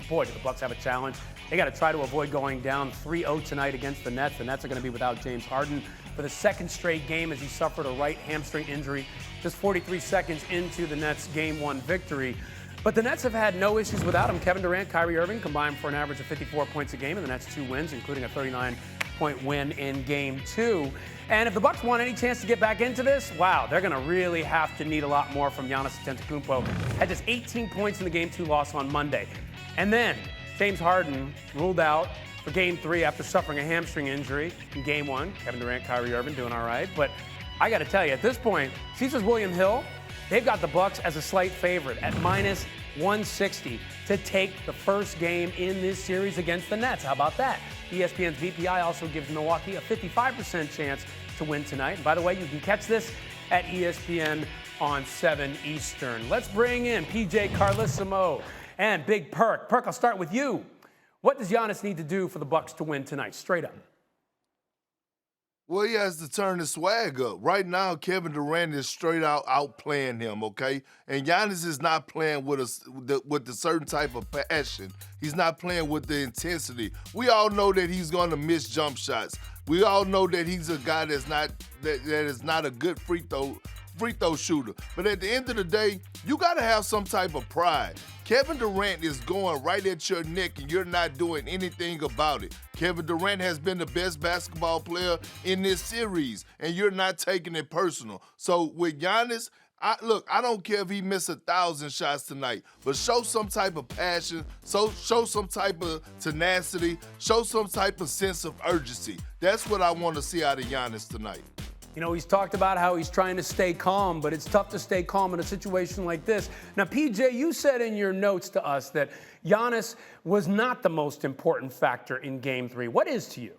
boy, do the Bucks have a challenge. They got to try to avoid going down 3-0 tonight against the Nets. The Nets are going to be without James Harden for the second straight game as he suffered a right hamstring injury just 43 seconds into the Nets' Game 1 victory. But the Nets have had no issues without him. Kevin Durant, Kyrie Irving combined for an average of 54 points a game in the Nets' 2 wins, including a 39-point win in Game 2. And if the Bucks want any chance to get back into this, wow, they're going to really have to need a lot more from Giannis Antetokounmpo. Had just 18 points in the Game 2 loss on Monday. And then James Harden ruled out for Game 3 after suffering a hamstring injury in Game 1. Kevin Durant, Kyrie Irving doing all right. But I got to tell you, at this point, Caesars William Hill, they've got the Bucks as a slight favorite at minus 160 to take the first game in this series against the Nets. How about that? ESPN's VPI also gives Milwaukee a 55% chance to win tonight. And by the way, you can catch this at ESPN on 7 Eastern. Let's bring in P.J. Carlesimo and Big Perk. Perk, I'll start with you. What does Giannis need to do for the Bucks to win tonight? Straight up. Well, he has to turn his swag up. Right now, Kevin Durant is straight out outplaying him, okay? And Giannis is not playing with a certain type of passion. He's not playing with the intensity. We all know that he's going to miss jump shots. We all know that he's a guy that is not a good free throw shooter. But at the end of the day, you got to have some type of pride. Kevin Durant is going right at your neck and you're not doing anything about it. Kevin Durant has been the best basketball player in this series and you're not taking it personal. So with Giannis, I don't care if he missed 1,000 shots tonight, but show some type of passion, show some type of tenacity, show some type of sense of urgency. That's what I want to see out of Giannis tonight. You know, he's talked about how he's trying to stay calm, but it's tough to stay calm in a situation like this. Now, PJ, you said in your notes to us that Giannis was not the most important factor in Game 3. What is to you?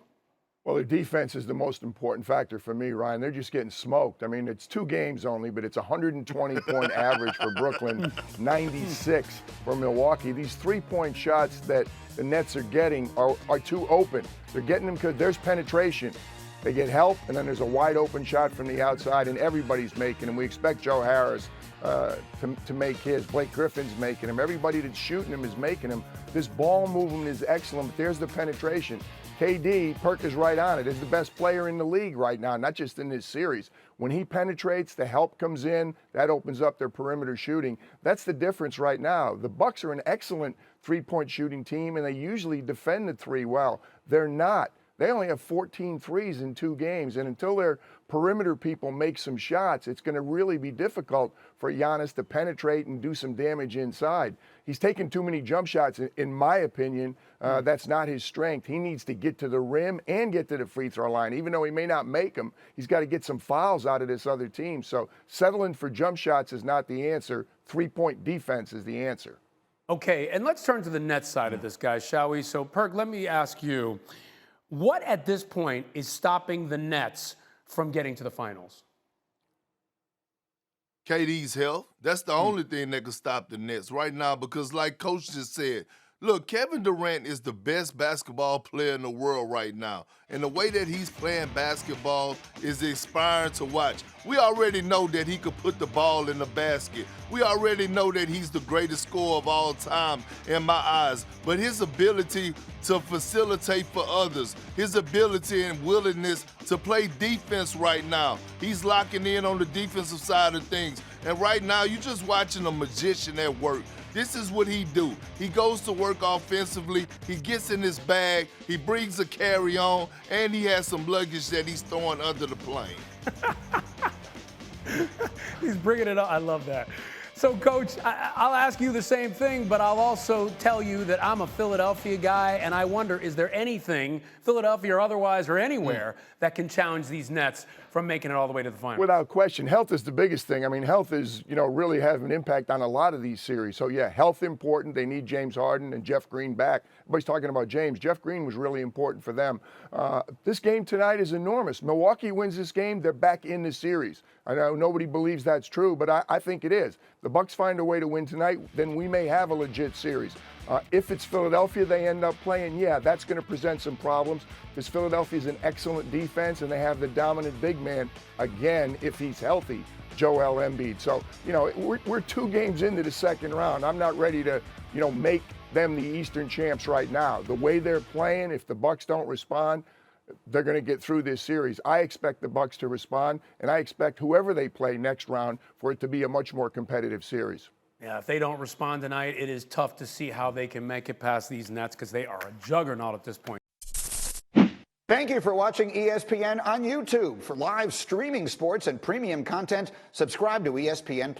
Well, their defense is the most important factor for me, Ryan. They're just getting smoked. I mean, it's 2 games only, but it's 120-point average for Brooklyn, 96 for Milwaukee. These 3-point shots that the Nets are getting are too open. They're getting them because there's penetration. They get help, and then there's a wide-open shot from the outside, and everybody's making them. We expect Joe Harris to make his. Blake Griffin's making them. Everybody that's shooting them is making them. This ball movement is excellent, but there's the penetration. KD, Perk is right on it, is the best player in the league right now, not just in this series. When he penetrates, the help comes in, that opens up their perimeter shooting. That's the difference right now. The Bucks are an excellent 3-point shooting team, and they usually defend the 3 well. They're not. They only have 14 threes in 2 games, and until their perimeter people make some shots, it's going to really be difficult for Giannis to penetrate and do some damage inside. He's taken too many jump shots, in my opinion. That's not his strength. He needs to get to the rim and get to the free throw line. Even though he may not make them, he's got to get some fouls out of this other team. So settling for jump shots is not the answer. 3-point defense is the answer. Okay, and let's turn to the Nets side of this, guys, shall we? So, Perk, let me ask you, what at this point is stopping the Nets from getting to the finals? KD's health. That's the only thing that can stop the Nets right now because like Coach just said, look, Kevin Durant is the best basketball player in the world right now. And the way that he's playing basketball is inspiring to watch. We already know that he could put the ball in the basket. We already know that he's the greatest scorer of all time in my eyes. But his ability to facilitate for others, his ability and willingness to play defense right now, he's locking in on the defensive side of things. And right now, you're just watching a magician at work. This is what he do. He goes to work offensively, he gets in his bag, he brings a carry-on, and he has some luggage that he's throwing under the plane. He's bringing it up. I love that. So, Coach, I'll ask you the same thing, but I'll also tell you that I'm a Philadelphia guy, and I wonder, is there anything, Philadelphia or otherwise or anywhere, that can challenge these Nets from making it all the way to the final? Without question. Health is the biggest thing. I mean, health is, really have an impact on a lot of these series. So, yeah, health important. They need James Harden and Jeff Green back. Everybody's talking about James. Jeff Green was really important for them. This game tonight is enormous. Milwaukee wins this game, they're back in the series. I know nobody believes that's true, but I think it is. The Bucks find a way to win tonight, then we may have a legit series. If it's Philadelphia they end up playing, yeah, that's going to present some problems because Philadelphia is an excellent defense and they have the dominant big man, again, if he's healthy, Joel Embiid. So, we're 2 games into the second round. I'm not ready to, make them the Eastern champs right now. The way they're playing, if the Bucks don't respond, they're going to get through this series. I expect the Bucks to respond, and I expect whoever they play next round for it to be a much more competitive series. Yeah, if they don't respond tonight, it is tough to see how they can make it past these Nets because they are a juggernaut at this point. Thank you for watching ESPN on YouTube. For live streaming sports and premium content, subscribe to ESPN+.